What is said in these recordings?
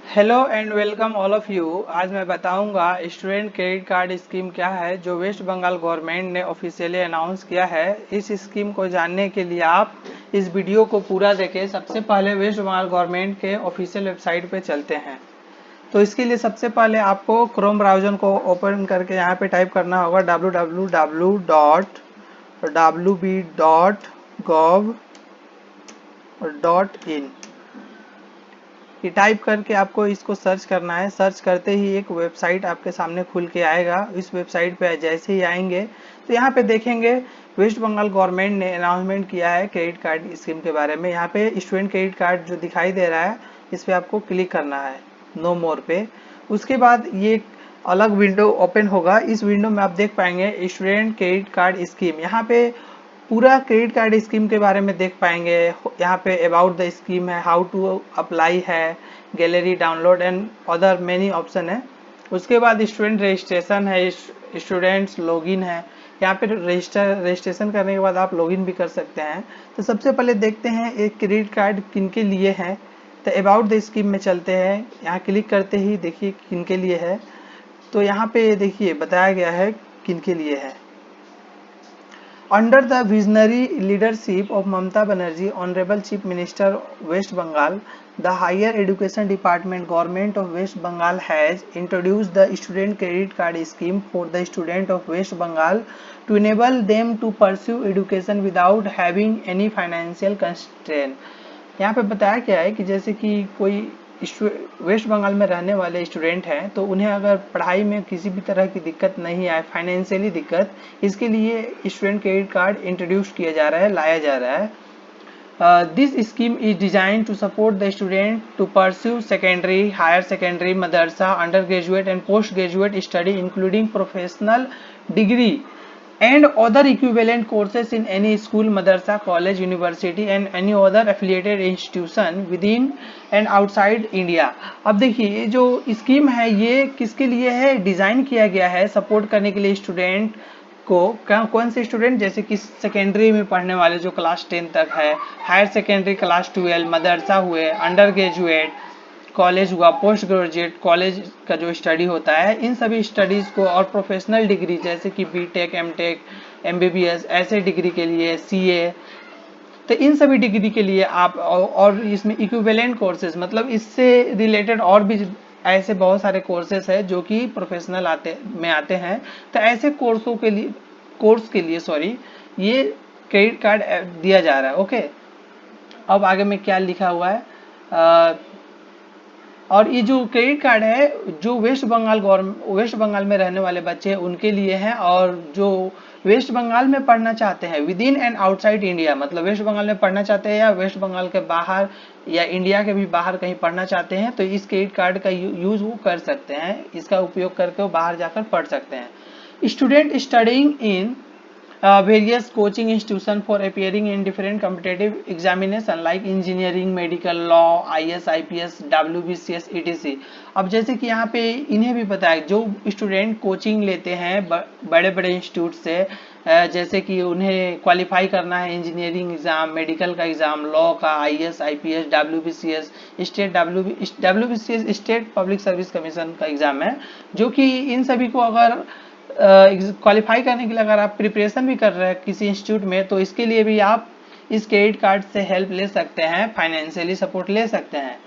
Hello and welcome all of you. आज मैं बताऊंगा स्टूडेंट क्रेडिट कार्ड स्कीम क्या है जो वेस्ट बंगाल गवर्नमेंट ने ऑफिशियली अनाउंस किया है। इस स्कीम को जानने के लिए आप इस वीडियो को पूरा देखें। सबसे पहले वेस्ट बंगाल गवर्नमेंट के ऑफिशियल वेबसाइट पे चलते हैं। तो इसके लिए सबसे पहले आपको क्रोम ब्राउज़र को ओपन करके यहाँ पे टाइप करना होगा www.wb.gov.in। ये टाइप करके आपको इसको सर्च करना है। सर्च करते ही एक वेबसाइट आपके सामने खुल के आएगा। इस वेबसाइट पे जैसे ही आएंगे तो यहाँ पे देखेंगे वेस्ट बंगाल गवर्नमेंट ने अनाउंसमेंट किया है क्रेडिट कार्ड स्कीम के बारे में। यहाँ पे स्टूडेंट क्रेडिट कार्ड जो दिखाई दे रहा है इस पर आपको क्लिक करना है नो मोर पे। उसके बाद ये अलग विंडो ओपन होगा। इस विंडो में आप देख पाएंगे स्टूडेंट क्रेडिट कार्ड स्कीम। यहाँ पे पूरा क्रेडिट कार्ड स्कीम के बारे में देख पाएंगे। यहाँ पे अबाउट द स्कीम है, हाउ टू अप्लाई है, gallery download and other many option है। उसके बाद स्टूडेंट रजिस्ट्रेशन है, स्टूडेंट्स लॉगिन है। यहाँ पे रजिस्ट्रेशन करने के बाद आप लॉगिन भी कर सकते हैं। तो सबसे पहले देखते हैं एक क्रेडिट कार्ड किन के लिए है। तो अबाउट द स्कीम में चलते हैं। यहाँ क्लिक करते ही देखिए किन के लिए है। तो यहाँ पे देखिए बताया गया है किन के लिए है। Under the visionary leadership of Mamata Banerjee, Honorable Chief Minister West Bengal, the Higher Education Department Government of West Bengal has introduced the Student Credit Card Scheme for the student of West Bengal to enable them to pursue education without having any financial constraint। यहाँ पे बताया क्या है कि जैसे कि कोई waste Bengal में रहने वाले स्टूडेंट हैं तो उन्हें अगर पढ़ाई में किसी भी तरह की दिक्कत नहीं आए, फाइनेंशियली दिक्कत, इसके लिए स्टूडेंट क्रेडिट कार्ड इंट्रोड्यूस किया जा रहा है, लाया जा रहा है। This scheme is designed to support the student to pursue secondary, higher secondary, madrasa, undergraduate and postgraduate study including professional degree and other equivalent courses in any school, madrasa, college, university and any other affiliated institution within and outside India। अब देखिए ये जो scheme है ये किसके लिए है, design किया गया है सपोर्ट करने के लिए स्टूडेंट को। कौन से स्टूडेंट, जैसे कि सेकेंडरी में पढ़ने वाले जो क्लास 10 तक है, हायर सेकेंडरी क्लास 12, मदरसा हुए, अंडर ग्रेजुएट कॉलेज हुआ, पोस्ट ग्रेजुएट कॉलेज का जो स्टडी होता है, इन सभी स्टडीज़ को, और प्रोफेशनल डिग्री जैसे कि बीटेक, एमटेक, एमबीबीएस ऐसे डिग्री के लिए, सीए, तो इन सभी डिग्री के लिए आप, और इसमें इक्विवेलेंट कोर्सेज मतलब इससे रिलेटेड और भी ऐसे बहुत सारे कोर्सेज है जो कि प्रोफेशनल आते हैं। तो ऐसे कोर्स के लिए ये क्रेडिट कार्ड दिया जा रहा है। ओके, अब आगे में क्या लिखा हुआ है। और ये जो क्रेडिट कार्ड है जो वेस्ट बंगाल में रहने वाले बच्चे हैं उनके लिए हैं, और जो वेस्ट बंगाल में पढ़ना चाहते हैं with in and outside India, मतलब वेस्ट बंगाल में पढ़ना चाहते हैं या वेस्ट बंगाल के बाहर या इंडिया के भी बाहर कहीं पढ़ना चाहते हैं तो इस क्रेडिट कार्ड का यूज वो कर सकते हैं। इसका उपयोग करके वो बाहर जाकर पढ़ सकते हैं। Student studying in various coaching institution for appearing in different competitive examination like engineering, medical, law, IS, IPS, WBCS, etc। अब जैसे कि यहाँ पे इन्हें भी पता है जो स्टूडेंट कोचिंग लेते हैं बड़े बड़े इंस्टीट्यूट से, जैसे कि उन्हें क्वालिफाई करना है इंजीनियरिंग एग्जाम, मेडिकल का एग्जाम, लॉ का, IS, IPS, WBCS, WBCS state public service commission का एग्जाम है, जो कि इन सभी को अगर क्वालिफाई करने के लिए अगर आप प्रिपरेशन भी कर रहे हैं किसी इंस्टीट्यूट में तो इसके लिए भी आप इस क्रेडिट कार्ड से हेल्प ले सकते हैं, फाइनेंशियली सपोर्ट ले सकते हैं।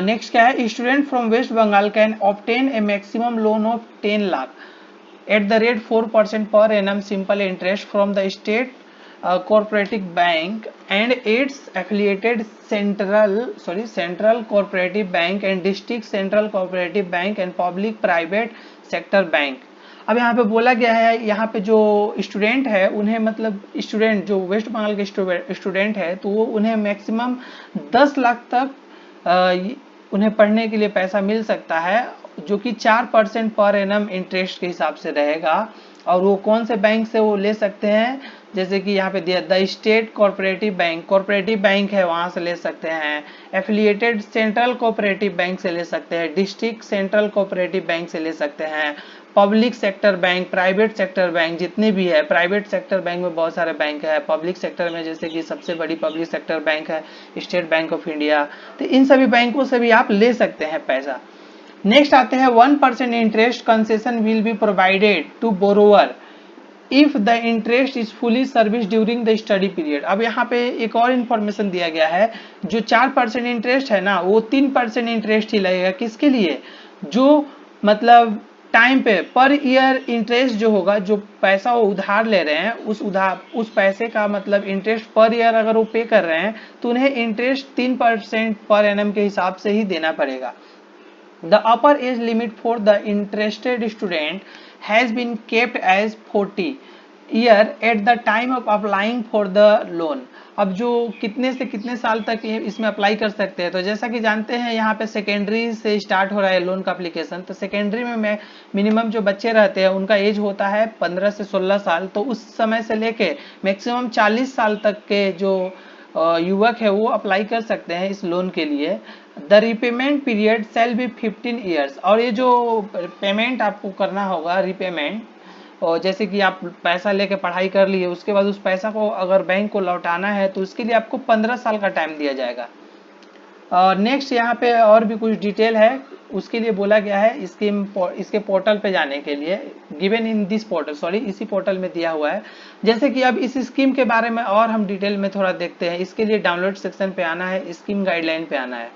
नेक्स्ट क्या है, student from West Bengal can obtain a maximum loan of 10 lakh at the rate 4% per annum simple interest from the state cooperative bank and its affiliated central cooperative bank and district central cooperative bank and public private sector bank। अब यहाँ पे बोला गया है, यहाँ पे जो student है उन्हें, मतलब स्टूडेंट जो वेस्ट बंगाल के स्टूडेंट है तो वो उन्हें मैक्सिमम 10 लाख तक उन्हें पढ़ने के लिए पैसा मिल सकता है, जो कि 4% पर एनम इंटरेस्ट के हिसाब से रहेगा। और वो कौन से बैंक से वो ले सकते हैं, जैसे कि यहाँ पे दिया द स्टेट कोऑपरेटिव बैंक है, वहां से ले सकते हैं। एफिलिएटेड सेंट्रल कोऑपरेटिव बैंक से ले सकते हैं, डिस्ट्रिक्ट सेंट्रल कोऑपरेटिव बैंक से ले सकते हैं, public sector bank, private sector bank जितने भी है, प्राइवेट सेक्टर बैंक में बहुत सारे बैंक है, पब्लिक सेक्टर में जैसे कि सबसे बड़ी पब्लिक सेक्टर बैंक है स्टेट बैंक ऑफ इंडिया, तो इन सभी बैंकों से भी आप ले सकते हैं पैसा। नेक्स्ट आते हैं 1% interest concession will be provided to borrower if the interest is fully service during the study period. अब यहाँ पे एक और इन्फॉर्मेशन दिया गया है, जो 4% इंटरेस्ट है ना, वो 3% इंटरेस्ट ही लगेगा। किसके लिए? जो मतलब टाइम पे पर ईयर इंटरेस्ट जो होगा, जो पैसा वो उधार ले रहे हैं, उस पैसे का मतलब इंटरेस्ट पर ईयर अगर वो पे कर रहे हैं तो उन्हें इंटरेस्ट 3% पर एनम के हिसाब से ही देना पड़ेगा। The upper age limit for the interested student has been kept as 40 year at the time of applying for the loan। अब जो कितने से कितने साल तक इसमें अप्लाई कर सकते हैं, तो जैसा कि जानते हैं यहाँ पे सेकेंडरी से स्टार्ट हो रहा है लोन का एप्लीकेशन, तो सेकेंडरी में मिनिमम जो बच्चे रहते हैं उनका एज होता है 15 से 16 साल, तो उस समय से लेके मैक्सिमम 40 साल तक के जो युवक है वो अप्लाई कर सकते हैं इस लोन के लिए। The repayment period shall be 15 years. और ये जो पेमेंट आपको करना होगा रिपेमेंट, और जैसे कि आप पैसा लेके पढ़ाई कर लिए, उसके बाद उस पैसा को अगर बैंक को लौटाना है तो उसके लिए आपको 15 साल का टाइम दिया जाएगा। नेक्स्ट यहाँ पे और भी कुछ डिटेल है, उसके लिए बोला गया है स्कीम इसके पोर्टल पे जाने के लिए, given in this portal, sorry इसी पोर्टल में दिया हुआ है। जैसे कि अब इस स्कीम के बारे में और हम डिटेल में थोड़ा देखते हैं। इसके लिए डाउनलोड सेक्शन पे आना है, स्कीम गाइडलाइन पे आना है,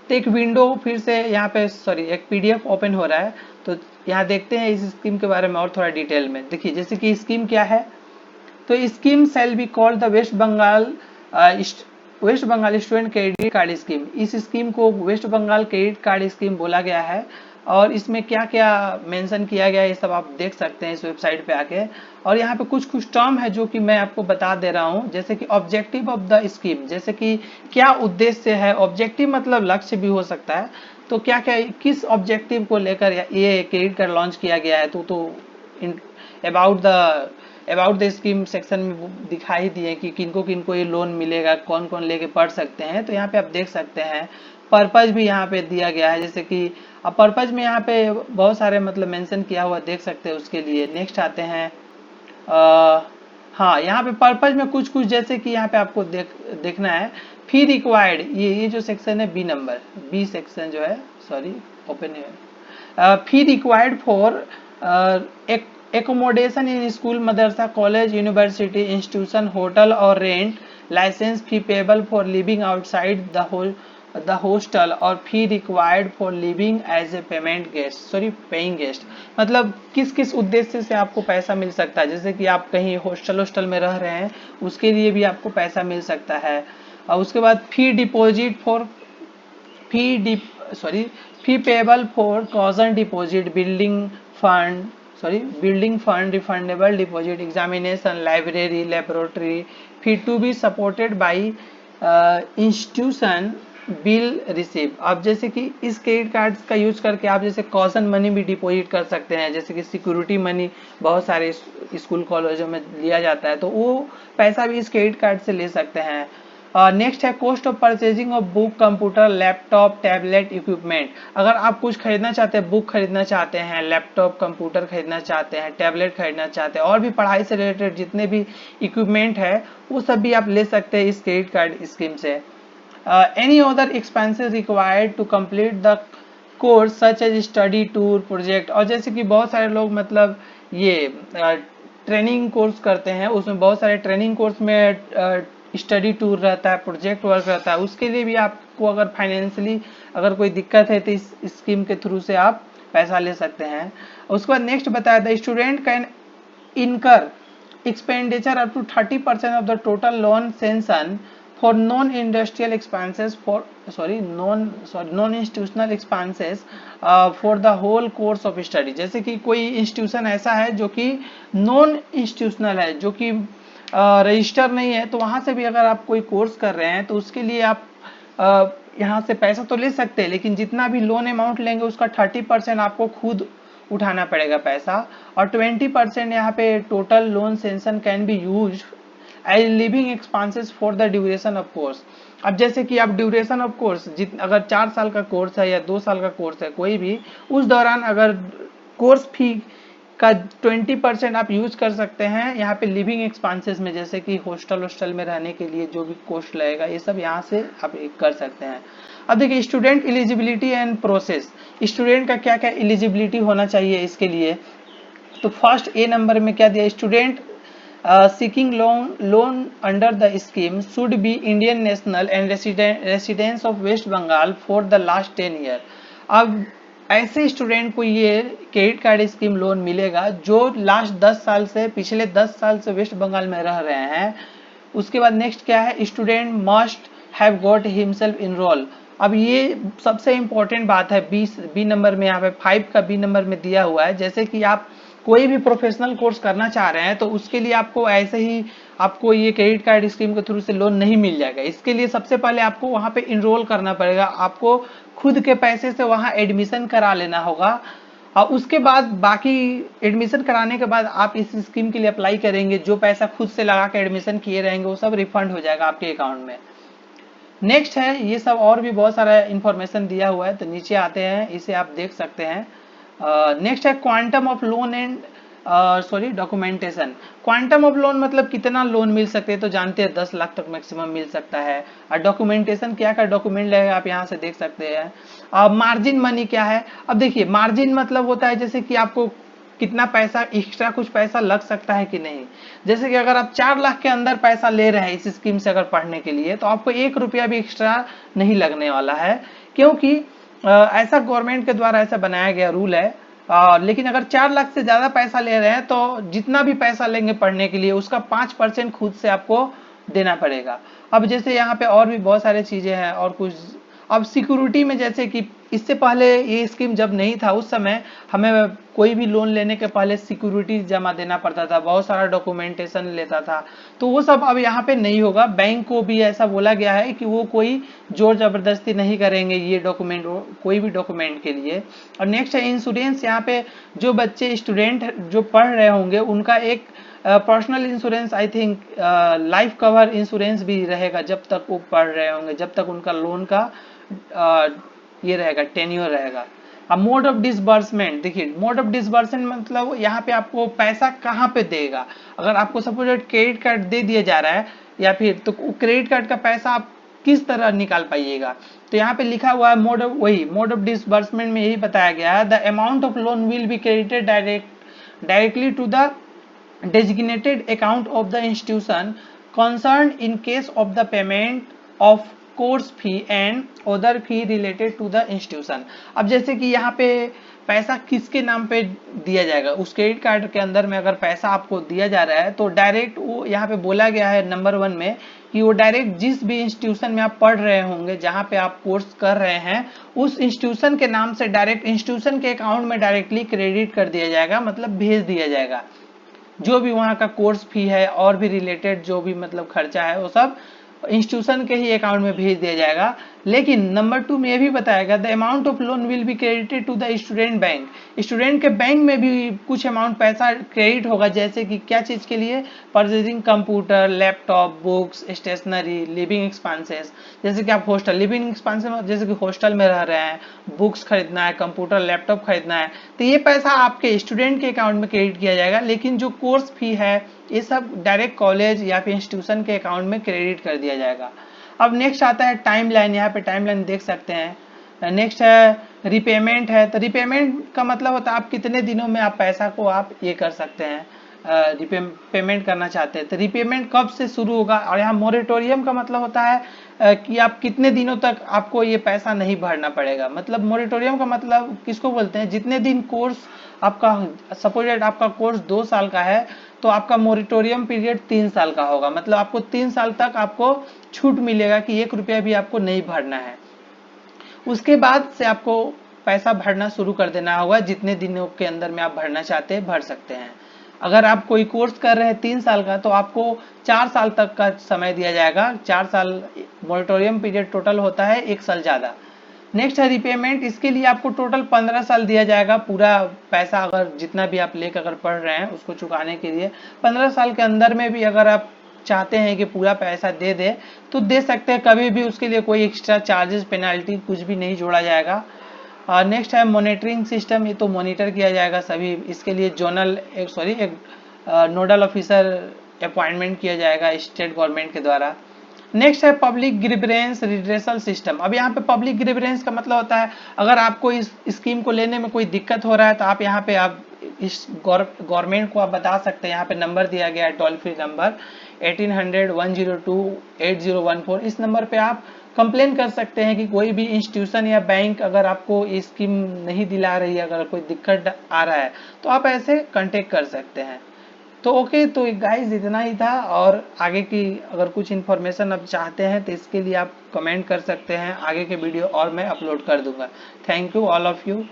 तो एक विंडो फिर से यहाँ पे एक पीडीएफ ओपन हो रहा है, तो यहाँ देखते हैं इस स्कीम के बारे में और थोड़ा डिटेल में। देखिए जैसे कि स्कीम क्या है, तो scheme shall be called the West Bengal student credit card scheme. इस स्कीम को West Bengal credit card scheme बोला गया है, और इसमें क्या क्या मेंशन किया गया है ये सब आप देख सकते हैं इस वेबसाइट पे आके। और यहाँ पे कुछ कुछ टर्म है जो कि मैं आपको बता दे रहा हूँ, जैसे कि ऑब्जेक्टिव ऑफ द स्कीम, जैसे कि क्या उद्देश्य है। ऑब्जेक्टिव मतलब लक्ष्य भी हो सकता है, तो क्या क्या किस ऑब्जेक्टिव को लेकर ये क्रेडिट कार्ड लॉन्च किया गया है, तो अबाउट द स्कीम सेक्शन में दिखाई दिए कि किनको ये लोन मिलेगा, कौन कौन लेके पढ़ सकते हैं, तो यहाँ पे आप देख सकते हैं। पर्पज भी यहाँ पे दिया गया है, जैसे कि अब पर्पज में यहाँ पे बहुत सारे मतलब मेंशन किया हुआ देख सकते हैं उसके लिए। नेक्स्ट आते हैं हाँ, यहाँ पे पर्पज में कुछ कुछ जैसे कि यहाँ पे आपको देखना है फी रिक्वायर्ड, ये जो सेक्शन है बी सेक्शन जो है, सॉरी ओपन है, fee required for accommodation in school, madrasa, college, university, institution, hotel और rent, licence fee payable for living outside the hostel, और fee required for living as a paying guest. मतलब किस किस उद्देश्य से आपको पैसा मिल सकता है, जैसे कि आप कहीं हॉस्टल में रह रहे हैं उसके लिए भी आपको पैसा मिल सकता है। और उसके बाद fee payable for caution deposit, building fund, refundable deposit, examination, library, laboratory fee to be supported by institution bill receive. अब जैसे कि इस क्रेडिट कार्ड का यूज करके आप जैसे कॉजन मनी भी डिपॉजिट कर सकते हैं, जैसे कि सिक्योरिटी मनी बहुत सारे स्कूल कॉलेजों में लिया जाता है, तो वो पैसा भी इस क्रेडिट कार्ड से ले सकते हैं। नेक्स्ट है cost of purchasing of book, computer, laptop, tablet, equipment. अगर आप कुछ खरीदना चाहते हैं, बुक खरीदना चाहते हैं, लैपटॉप, कंप्यूटर खरीदना चाहते हैं, टैबलेट खरीदना चाहते हैं, और भी पढ़ाई से रिलेटेड जितने भी इक्विपमेंट है वो सब भी आप ले सकते हैं इस क्रेडिट कार्ड स्कीम से। Any other expenses required to complete the course such as study tour, project. और जैसे कि बहुत सारे लोग मतलब ये ट्रेनिंग कोर्स करते हैं, उसमें बहुत सारे ट्रेनिंग कोर्स में स्टडी टूर रहता है, प्रोजेक्ट वर्क रहता है, उसके लिए भी आपको अगर फाइनेंशियली अगर कोई दिक्कत है तो इस स्कीम के थ्रू से आप पैसा ले सकते हैं। उसके बाद नेक्स्ट बताया the student can incur expenditure up to 30% of the total loan sanction for non industrial expenses non institutional expenses for the whole course of study. जैसे कि कोई इंस्टीट्यूशन ऐसा है जो कि नॉन इंस्टीट्यूशनल है, जो कि रजिस्टर नहीं है, तो वहां से भी अगर आप कोई कोर्स कर रहे हैं तो उसके लिए आप यहाँ से पैसा तो ले सकते हैं, लेकिन जितना भी लोन अमाउंट लेंगे उसका 30% आपको खुद उठाना पड़ेगा पैसा, और 20% यहाँ पे total loan sanction can be use as living expenses for the duration of course. अब जैसे कि आप ड्यूरेशन ऑफ कोर्स अगर 4 साल का कोर्स है या 2 साल का कोर्स है कोई भी, उस दौरान अगर कोर्स फी का 20% आप यूज कर सकते हैं यहाँ पे लिविंग एक्सपेंसेस में, जैसे कि हॉस्टल में रहने के लिए जो भी कॉस्ट लगेगा ये सब यहाँ से आप कर सकते हैं। अब देखिए student eligibility and process, student का क्या क्या एलिजिबिलिटी होना चाहिए इसके लिए। तो फर्स्ट ए नंबर में क्या दिया, student seeking loan under the scheme should be Indian national and residents of West Bengal for the last 10 year। अब ऐसे स्टूडेंट को ये क्रेडिट कार्ड स्कीम लोन मिलेगा जो लास्ट 10 साल से पिछले 10 साल से वेस्ट बंगाल में रह रहे हैं। उसके बाद नेक्स्ट क्या है, student must have got himself enrol. अब ये सबसे इंपॉर्टेंट बात है, बी नंबर में यहाँ पे 5 का बी नंबर में दिया हुआ है। जैसे कि आप कोई भी प्रोफेशनल कोर्स करना चाह रहे हैं तो उसके लिए आपको ऐसे ही आपको ये क्रेडिट कार्ड स्कीम के थ्रू से लोन नहीं मिल जाएगा। इसके लिए सबसे पहले आपको वहां पे इनरोल करना पड़ेगा, आपको खुद के पैसे से वहां एडमिशन करा लेना होगा, और उसके बाद बाकी एडमिशन कराने के बाद आप इस स्कीम के लिए अप्लाई करेंगे, जो पैसा खुद से लगा के एडमिशन किए रहेंगे वो सब रिफंड हो जाएगा आपके अकाउंट में। नेक्स्ट है, ये सब और भी बहुत सारा इंफॉर्मेशन दिया हुआ है, तो नीचे आते हैं, इसे आप देख सकते हैं। नेक्स्ट है quantum of loan and documentation. Quantum of loan मतलब कितना लोन मिल सकते हैं, तो जानते हैं 10 लाख तक मैक्सिमम मिल सकता है। और डॉक्यूमेंटेशन क्या क्या डॉक्यूमेंट लगेगा आप यहाँ से देख सकते हैं। मार्जिन मनी क्या है, अब देखिए मार्जिन मतलब होता है जैसे कि आपको कितना पैसा एक्स्ट्रा कुछ पैसा लग सकता है कि नहीं। जैसे कि अगर आप 4 लाख के अंदर पैसा ले रहे हैं इस स्कीम से अगर पढ़ने के लिए, तो आपको 1 रुपया भी एक्स्ट्रा नहीं लगने वाला है, क्योंकि ऐसा गवर्नमेंट के द्वारा ऐसा बनाया गया रूल है। लेकिन अगर 4 लाख से ज्यादा पैसा ले रहे हैं तो जितना भी पैसा लेंगे पढ़ने के लिए उसका 5% खुद से आपको देना पड़ेगा। अब जैसे यहाँ पे और भी बहुत सारी चीजें हैं और कुछ। अब सिक्योरिटी में जैसे कि इससे पहले ये स्कीम जब नहीं था उस समय हमें कोई भी लोन लेने के पहले सिक्योरिटी जमा देना पड़ता था, बहुत सारा डॉक्यूमेंटेशन लेता था, तो वो सब अब यहाँ पे नहीं होगा। बैंक को भी ऐसा बोला गया है कि वो कोई जोर जबरदस्ती नहीं करेंगे ये डॉक्यूमेंट, कोई भी डॉक्यूमेंट के लिए। और नेक्स्ट है इंश्योरेंस, यहाँ पे जो बच्चे स्टूडेंट जो पढ़ रहे होंगे उनका एक personal insurance, I think life cover insurance भी रहेगा जब तक वो पढ़ रहे होंगे, जब तक उनका लोन का ये रहेगा, टेन्योर रहेगा। अब मोड ऑफ डिसबर्समेंट, देखिए मोड ऑफ डिसबर्समेंट मतलब यहाँ पे आपको पैसा कहाँ पे देगा। अगर आपको सपोज क्रेडिट कार्ड दे दिया जा रहा है या फिर, तो क्रेडिट कार्ड का पैसा आप किस तरह निकाल पाइएगा, तो यहाँ पे लिखा हुआ है मोड ऑफ, वही मोड ऑफ डिसबर्समेंट में यही बताया गया है, the amount of loan will be credited directly to the designated account of the institution concerned in case of the payment of course fee and other fee related to the institution। अब जैसे कि यहाँ पे पैसा किसके नाम पे दिया जाएगा, उस क्रेडिट कार्ड के अंदर में अगर पैसा आपको दिया जा रहा है तो डायरेक्ट वो यहाँ पे बोला गया है नंबर 1 में कि वो डायरेक्ट जिस भी इंस्टीट्यूशन में आप पढ़ रहे होंगे, जहाँ पे आप कोर्स कर रहे हैं, उस इंस्टीट्यूशन के नाम से डायरेक्ट इंस्टीट्यूशन के अकाउंट में डायरेक्टली क्रेडिट कर दिया जाएगा, मतलब भेज दिया जाएगा। जो भी वहाँ का कोर्स फी है और भी रिलेटेड जो भी मतलब खर्चा है वो सब इंस्टीट्यूशन के ही अकाउंट में भेज दिया जाएगा। लेकिन नंबर 2 में ये भी बताएगा the amount of loan will be credited to the student bank. Student के बैंक में भी कुछ अमाउंट पैसा क्रेडिट होगा, जैसे कि क्या चीज के लिए, purchasing computer, laptop, books, stationery, living expenses. जैसे कि आप हॉस्टल लिविंग एक्सपेंसेस, जैसे कि हॉस्टल में रह रहे हैं, बुक्स खरीदना है, कंप्यूटर लैपटॉप खरीदना है, तो ये पैसा आपके स्टूडेंट के अकाउंट में क्रेडिट किया जाएगा। लेकिन जो कोर्स फी है ये सब डायरेक्ट कॉलेज या फिर इंस्टीट्यूशन के अकाउंट में क्रेडिट कर दिया जाएगा। अब नेक्स्ट आता है टाइमलाइन, यहाँ पे टाइमलाइन देख सकते हैं। नेक्स्ट है रिपेमेंट है, तो रिपेमेंट का मतलब होता है आप कितने दिनों में आप पैसा को आप ये कर सकते हैं, पेमेंट करना चाहते हैं, तो रिपेमेंट कब से शुरू होगा। और यहाँ मोरेटोरियम का मतलब होता है कि आप कितने दिनों तक आपको ये पैसा नहीं भरना पड़ेगा। मतलब मोरेटोरियम का मतलब किसको बोलते हैं, जितने दिन कोर्स आपका, सपोज आपका कोर्स 2 साल का है तो आपका मोरेटोरियम पीरियड 3 साल का होगा, मतलब आपको 3 साल तक आपको छूट मिलेगा कि 1 रुपया भी आपको नहीं भरना है। उसके बाद से आपको पैसा भरना शुरू कर देना होगा, जितने दिनों के अंदर में आप भरना चाहते हैं भर सकते हैं। अगर आप कोई कोर्स कर रहे हैं 3 साल का तो आपको 4 साल तक का समय दिया जाएगा। 4 साल मोरेटोरियम पीरियड टोटल होता है 1 साल ज्यादा, नेक्स्ट है रिपेमेंट, इसके लिए आपको टोटल 15 साल दिया जाएगा, पूरा पैसा अगर जितना भी आप लेकर अगर पढ़ रहे हैं उसको चुकाने के लिए 15 साल के अंदर में भी अगर आप चाहते हैं कि पूरा पैसा दे दे तो दे सकते हैं, कभी भी उसके लिए कोई एक्स्ट्रा चार्जेस पेनाल्टी कुछ भी नहीं जोड़ा जाएगा। नेक्स्ट है मॉनिटरिंग सिस्टम, ये तो मॉनिटर किया जाएगा सभी, इसके लिए जोनल एक नोडल ऑफिसर अपॉइंटमेंट किया जाएगा स्टेट गवर्नमेंट के द्वारा। नेक्स्ट है पब्लिक ग्रीवेंस रिड्रेसल सिस्टम। अब यहाँ पे पब्लिक ग्रीवेंस का मतलब होता है अगर आपको इस स्कीम को लेने में कोई दिक्कत हो रहा है तो आप यहाँ पे आप इस गवर्नमेंट को आप बता सकते हैं। यहाँ पे नंबर दिया गया है टोल फ्री नंबर 1800-102-8014, इस नंबर पे आप कंप्लेन कर सकते हैं कि कोई भी इंस्टीट्यूशन या बैंक अगर आपको ये स्कीम नहीं दिला रही है, अगर कोई दिक्कत आ रहा है तो आप ऐसे कांटेक्ट कर सकते हैं। तो ओके, तो गाइस इतना ही था, और आगे की अगर कुछ इन्फॉर्मेशन आप चाहते हैं तो इसके लिए आप कमेंट कर सकते हैं, आगे के वीडियो और मैं अपलोड कर दूंगा। Thank you all of you.